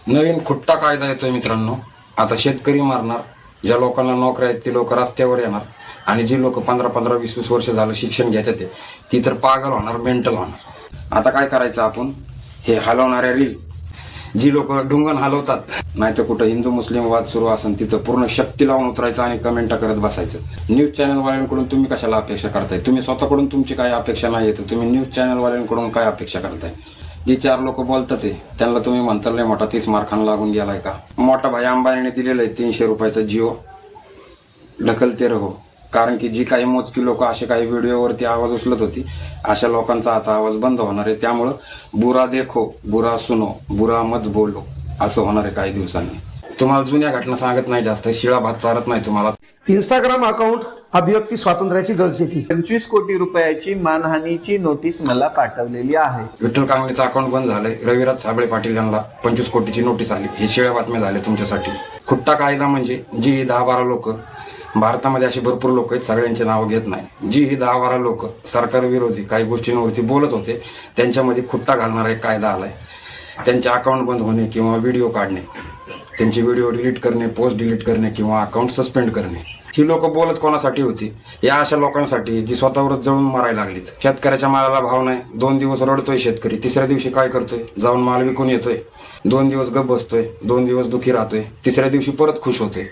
नवीन खुट्टा कायदा येतोय मित्रांनो. आता शेतकरी मारणार, ज्या लोकांना नोकऱ्या आहेत ती लोक रस्त्यावर येणार आणि जी लोक 15-15, 20-20 वर्ष झालं शिक्षण घेतात ती तर पागल होणार, मेंटल होणार. आता काय करायचं आपण, हे हलवणाऱ्या रील, जी लोक ढुंगण हलवतात, नाही तर कुठं हिंदू मुस्लिम वाद सुरू असेल तिथं पूर्ण शक्ती लावून उतरायचं आणि कमेंट करत बसायचं. न्यूज चॅनलवाल्यांकडून तुम्ही कशाला अपेक्षा करताय? तुम्ही स्वतःकडून तुमची काय अपेक्षा नाही तर तुम्ही न्यूज चॅनलवाल्यांकडून काय अपेक्षा करताय? जे 4 लोक बोलतात त्यांना तुम्ही म्हणताल नाही मोठा 30 मार्कांना लागून गेलाय का? मोठा भाई अंबानीने दिलेलं आहे 300 रुपयाचा जिओ, ढकलते रहो. कारण की जी काही मोजकी लोक असे काही व्हिडिओवरती आवाज उचलत होती, अशा लोकांचा आता आवाज बंद होणार आहे. त्यामुळं बुरा देखो, बुरा सुनो, बुरा मत बोलो असं होणार आहे काही दिवसांनी. तुम्हाला जुन्या घटना सांगत नाही, जास्त शिळा भात चारत नाही तुम्हाला. इंस्टाग्राम अकाउंट अभिव्यक्ती स्वातंत्र्याची गलचेपी. 25 कोटी रुपयाची मानहानीची नोटीस मला पाठवलेली आहे. विठ्ठल कांगणेचं अकाउंट बंद झालंय. रविराज साबळे पाटील यांना 25 कोटीची नोटीस आली. हे शिळ्या बातम्या झाले तुमच्यासाठी. खुट्टा कायदा म्हणजे जी 10-12 लोक, भारतामध्ये अशी भरपूर लोक आहेत, सगळ्यांचे नाव घेत नाही, जी 10-12 लोक सरकार विरोधी काही गोष्टींवरती बोलत होते त्यांच्यामध्ये खुट्टा घालणारा एक कायदा आलाय. त्यांचे अकाउंट बंद होणे किंवा व्हिडिओ काढणे, त्यांची व्हिडिओ डिलीट करणे, पोस्ट डिलीट करणे किंवा अकाउंट सस्पेंड करणे. ही लोक बोलत कोणासाठी होती? या अशा लोकांसाठी जी स्वतःवरच जळून मारायला लागलीत. शेतकऱ्याच्या मालाला भाव नाही, 2 दिवस रडतोय शेतकरी, तिसऱ्या दिवशी काय करतोय? जाऊन माल विकून येतोय. 2 दिवस गप बसतोय, 2 दिवस दुखी राहतोय, तिसऱ्या दिवशी परत खुश होतोय.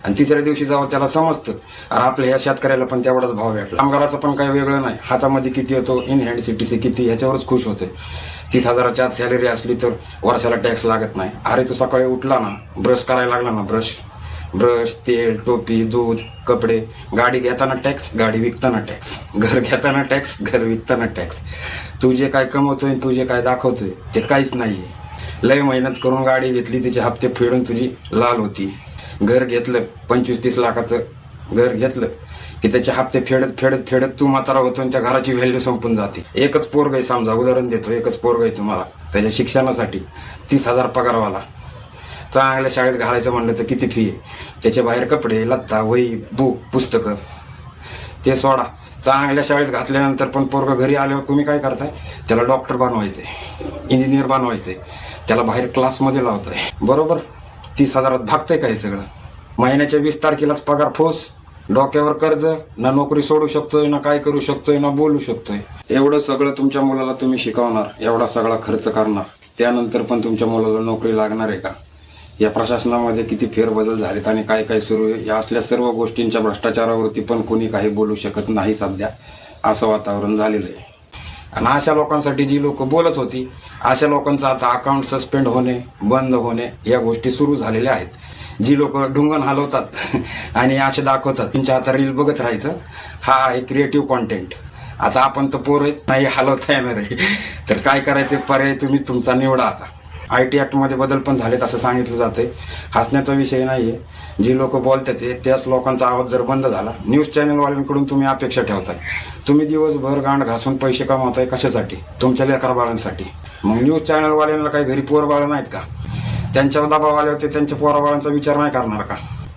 आणि तिसऱ्या दिवशी जेव्हा त्याला समजतं अरे आपल्या ह्या शेतकऱ्याला पण तेवढाच भाव भेटला, कामगाराचं पण काही वेगळं नाही, हातामध्ये किती येतो, इन हँड CTC किती, ह्याच्यावरच खुश होतोय. 30,000च्या आत सॅलरी असली तर वर्षाला टॅक्स लागत नाही. अरे तू सकाळी उठला ना, ब्रश करायला लागला ना, ब्रश, तेल, टोपी, दूध, कपडे, गाडी घेताना टॅक्स, गाडी विकताना टॅक्स, घर घेताना टॅक्स, घर विकताना टॅक्स. तू जे काय कमवतोय, तू जे काय दाखवतोय ते काहीच नाहीये. लय मेहनत करून गाडी घेतली, तिचे हप्ते फेडून तुझी लाल होती. घर घेतलं, 25-30 लाखाचं घर घेतलं की त्याचे हप्ते फेडत तू म्हातारा होतो आणि त्या घराची व्हॅल्यू संपून जाते. एकच पोरग आहे, समजा उदाहरण देतो, एकच पोरग आहे तुम्हाला, त्याच्या शिक्षणासाठी 30,000 पगारवाला, चांगल्या शाळेत घालायचं म्हणलं तर किती फी आहे? त्याच्या बाहेर कपडे, लत्ता, वही, बुक, पुस्तकं, ते सोडा. चांगल्या शाळेत घातल्यानंतर पण पोरग घरी आल्यावर तुम्ही काय करताय? त्याला डॉक्टर बनवायचंय, इंजिनियर बनवायचंय, त्याला बाहेर क्लासमध्ये लावताय, बरोबर? 30,000 भागतंय काय सगळं? महिन्याच्या 20 तारखेलाच पगार फोस, डोक्यावर कर्ज, ना नोकरी सोडू शकतोय, ना काय करू शकतोय, ना बोलू शकतोय. एवढं सगळं तुमच्या मुलाला तुम्ही शिकवणार, एवढा सगळा खर्च करणार, त्यानंतर पण तुमच्या मुलाला नोकरी लागणार आहे का? या प्रशासनामध्ये किती फेरबदल झालेत आणि काय काय सुरू आहे, या असल्या सर्व गोष्टींच्या भ्रष्टाचारावरती पण कोणी काही बोलू शकत नाही सध्या, असं वातावरण झालेलं आहे. आणि अशा लोकांसाठी जी लोक बोलत होती, अशा लोकांचं आता अकाउंट सस्पेंड होणे, बंद होणे या गोष्टी सुरू झालेल्या आहेत. जी लोक ढुंगण हलवतात आणि असे दाखवतात, त्यांच्या आता रील बघत राहायचं, हा आहे क्रिएटिव्ह कॉन्टेंट. आता आपण तर पोर आहेत, नाही हलवता येणार आहे, तर काय करायचे पर्याय तुम्ही तुमचा निवडा. आता IT ॲक्टमध्ये बदल पण झालेत असं सांगितलं जातंय. हसण्याचा विषय नाहीये. जी लोक बोलतात त्याच लोकांचा आवाज जर बंद झाला, न्यूज चॅनलवाल्यांकडून तुम्ही अपेक्षा ठेवताय, तुम्ही दिवसभर गांड घासून पैसे कमावताय कशासाठी? तुमच्या लेकरा बाळांसाठी. मग न्यूज चॅनलवाल्यांना काही घरी पोर बाळ नाहीत का? त्यांच्यावर दबाव आले होते, त्यांच्या पोराबाळांचा विचार नाही करणार का?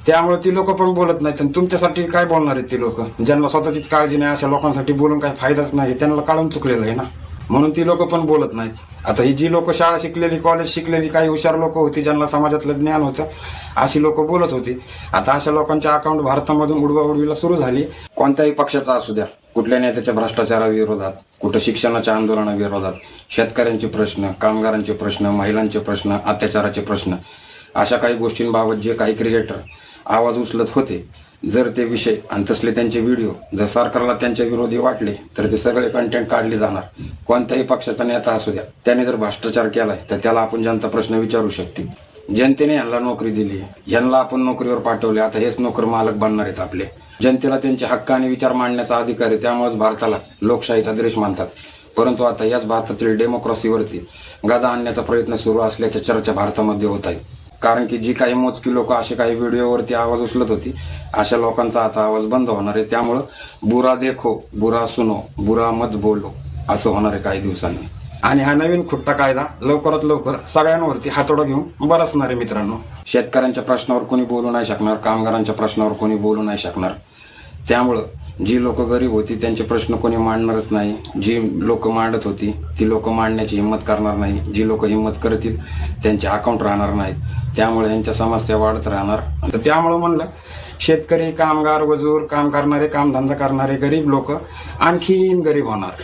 त्यामुळे ती लोक पण बोलत नाहीत. आणि तुमच्यासाठी काय बोलणार आहेत ती लोक? ज्यांना स्वतःचीच काळजी नाही, अशा लोकांसाठी बोलून काही फायदाच नाही, त्यांना काढून चुकलेलं आहे ना, म्हणून ती लोक पण बोलत नाहीत. आता ही जी लोक शाळा शिकलेली, कॉलेज शिकलेली, काही हुशार लोक होती, ज्यांना समाजातलं ज्ञान होतं, अशी लोक बोलत होती. आता अशा लोकांच्या अकाउंट भारतामधून उडवाउडवीला सुरू झाली. कोणत्याही पक्षाचा असू द्या, कुठल्या नेत्याच्या भ्रष्टाचाराविरोधात, कुठं शिक्षणाच्या आंदोलनाविरोधात, शेतकऱ्यांचे प्रश्न, कामगारांचे प्रश्न, महिलांचे प्रश्न, अत्याचाराचे प्रश्न, अशा काही गोष्टींबाबत जे काही क्रिएटर आवाज उचलत होते, जर ते विषय आणि तसले त्यांचे व्हिडिओ जर सरकारला त्यांच्या विरोधी वाटले तर ते सगळे कंटेंट काढले जाणार. कोणत्याही पक्षाचा नेता असू द्या, त्याने जर भ्रष्टाचार केलाय तर त्याला आपण जनता प्रश्न विचारू शकते. जनतेने यांना नोकरी दिली, यांना आपण नोकरीवर पाठवले, आता हेच नोकर मालक बनणार आहेत आपले. जनतेला त्यांचे हक्क आणि विचार मांडण्याचा अधिकार आहे, त्यामुळेच भारताला लोकशाहीचा देश मानतात. परंतु आता याच भारतातील डेमोक्रेसीवरती गदा आणण्याचा प्रयत्न सुरू असल्याच्या चर्चा भारतामध्ये होत आहे. कारण की जी काही मोजकी लोक असे काही व्हिडिओवरती आवाज उचलत होती, अशा लोकांचा आता आवाज बंद होणार आहे. त्यामुळं बुरा देखो, बुरा सुनो, बुरा मत बोलो असं होणार आहे काही दिवसांनी. आणि हा नवीन खुट्टा कायदा लवकरात लवकर सगळ्यांवरती हातोडा घेऊन बरसणार आहे मित्रांनो. शेतकऱ्यांच्या प्रश्नावर कोणी बोलू नाही शकणार, कामगारांच्या प्रश्नावर कोणी बोलू नाही शकणार. त्यामुळं जी लोक गरीब होती त्यांचे प्रश्न कोणी मांडणारच नाही. जी लोक मांडत होती ती लोक मांडण्याची हिंमत करणार नाही. जी लोक हिंमत करतील त्यांचे अकाउंट राहणार नाहीत. त्यामुळे यांच्या समस्या वाढत राहणार. तर त्यामुळं म्हणलं शेतकरी, कामगार, मजूर, काम करणारे, कामधंदा करणारे गरीब लोक आणखीन गरीब होणार.